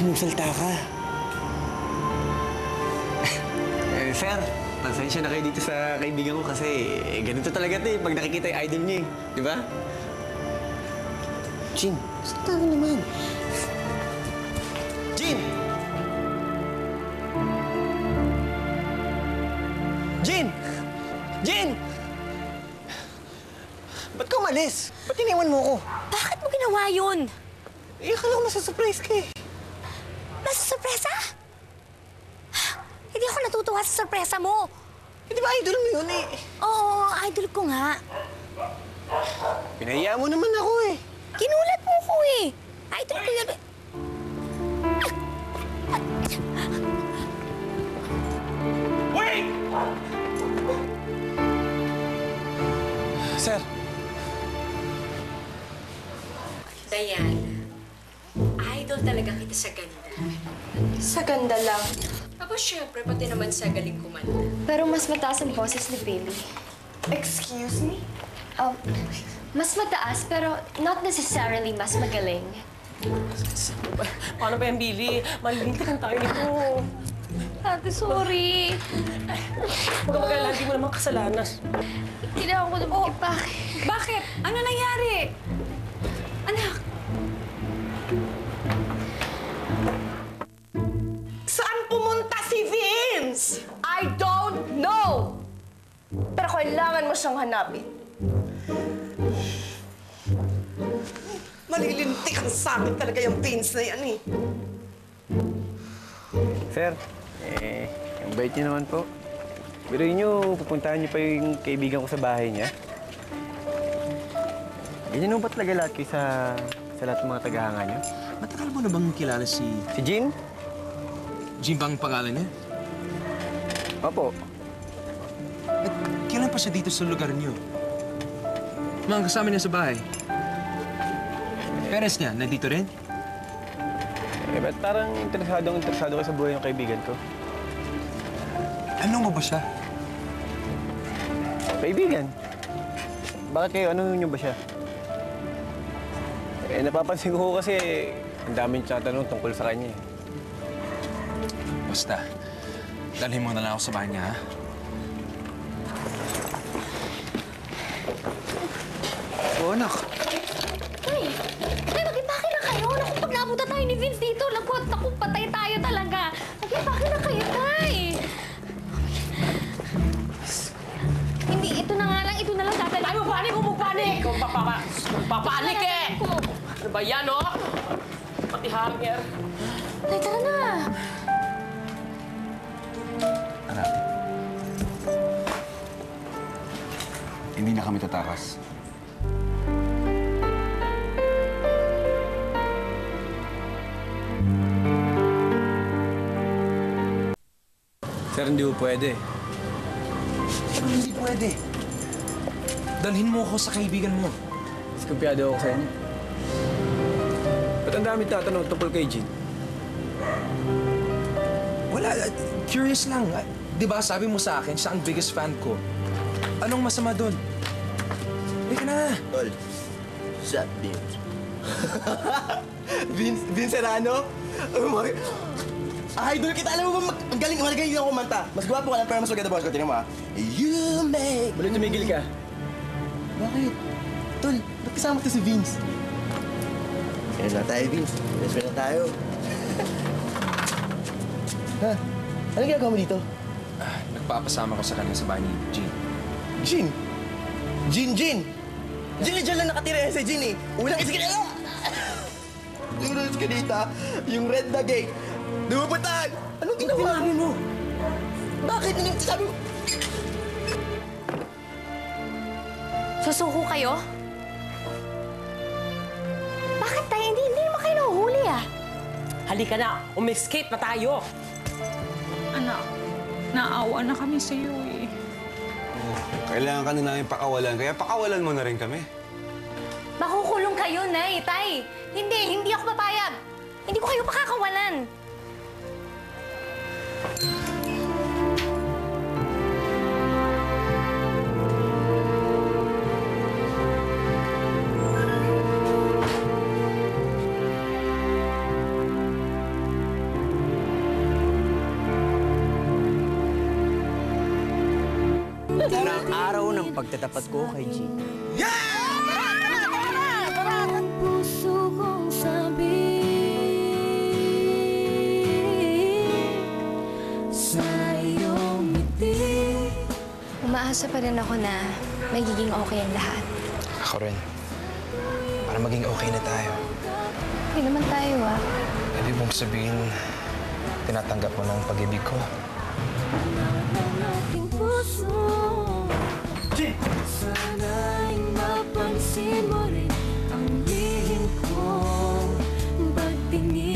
magsalita ka. Sir, pasensya na kayo dito sa kaibigan ko kasi ganito talaga ito eh, pag nakikita yung idol niya eh. Di ba? Jin, salita ka naman. Jin! Jin! Jin! Ba't ka umalis? Ba't iniwan mo ko? Bakit mo ginawa yun? Eh, akala ko nasa-surprise ka eh. Nasa-sorpresa? Hindi ako natutuwa sa sorpresa mo. Eh, di ba idol mo yun eh? Oo, idol ko nga. Pinahiya mo naman ako eh. Ginulat mo ko eh. Idol ko yun. Wait! Sir. Diana, idol talaga kita sa ganda. Sa ganda lang. Tapos syempre, pati naman sa galing kumanta. Pero mas mataas ang boses ni Bailey. Excuse me? Mas mataas, pero not necessarily mas magaling. Paano ba yan, Billy? Malilintikan tayo nito. Ate, sorry. Huwag ka mag-alala, di mo naman kasalanan. Kailangan ko na makipake. Bakit? Ano nangyari? Anak, Saan pumunta si Vince? I don't know! Pero kailangan mo siyang hanapin. Malilintik ang sa akin talaga yung Vince na yan eh. Sir, ang bait niyo naman po. Pero niyo, pupuntahan niyo pa yung kaibigan ko sa bahay niya. Ganyan mo ba talaga lahat kayo sa lahat ng mga tagahanga niyo? Matagal mo na bang kilala si Jin? Jin bang pangalan niya? Opo. At kailan pa siya dito sa lugar niyo? Mga kasama niya sa bahay. Parents niya, nandito rin? Eh, ba't parang interesado ka sa buhay ng kaibigan ko? Ano mo ba siya? Kaibigan? Bakit kayo? Ano niyo ba siya? Eh, napapansin ko kasi ang daming tinatanong tungkol sa kanya eh. Basta, dalhin mo na lang ako sa bahay niya, ha? Oo, anak. Tay, mag-impake na kayo. Naku, pag naabutan tayo ni Vince dito, naku, patay tayo talaga. Mag-impake na kayo, Tay. Hindi, ito na nga lang, dadali. Ay, magpanik! Magpanik! Papanik eh! Ano ba yan, oh? Pati hanger. Tay, tara na. Anak, hindi na kami tatakas. Sir, hindi po pwede. Ano hindi pwede? Dalhin mo ako sa kaibigan mo. Skumpiyado ako sa inyo. Ba't ang dami tatanong tungkol kay Jin? Wala, curious lang. Di ba sabi mo sa akin, siya ang biggest fan ko. Anong masama doon? Halika na. Tol, shut Vince. Vince Serrano? Oh my... Idol kita, alam mo ba, ang galing yung kumanta. Mas gwapo ka lang, pero mas maganda ba? Tingnan mo ah. You make... Balik tumigil ka. Bakit? Tol, ba't kasama to si Vince? Friend na tayo, Vince. Best friend na tayo. Ha? Anong ginagawa mo dito? Nagpapasama ko sa kanya sa bahay ni Jean. Jin? Jin! Diyan lang nakatira yan si Jin eh. Unang eskinita! Unang eskinita, yung red na gate. Dumuputan! Anong ginawa mo? Bakit? Hindi sabi mo? Susuko kayo? Bakit tayo? Hindi naman kayo nahuhuli ah. Halika na! Umi-escape na tayo! Anak, naawa na kami sa iyo eh. Kailangan ka na namin pakawalan, kaya pakawalan mo na rin kami. Makukulong kayo, Nay, Tay. Hindi ako papayag. Hindi ko kayo pakakawalan. Ito na ang araw ng pagtatapat ko kay G. Puso kong sabi sa iyong ngiti. Umaasa pa rin ako na magiging okay ang lahat. Ako rin. Para maging okay na tayo. Okay naman tayo, ah. Ibig mong sabihin, tinatanggap mo ng pag-ibig ko. Ang ating puso. Sana'y mapansin mo rin ang lihim kong pagtingin.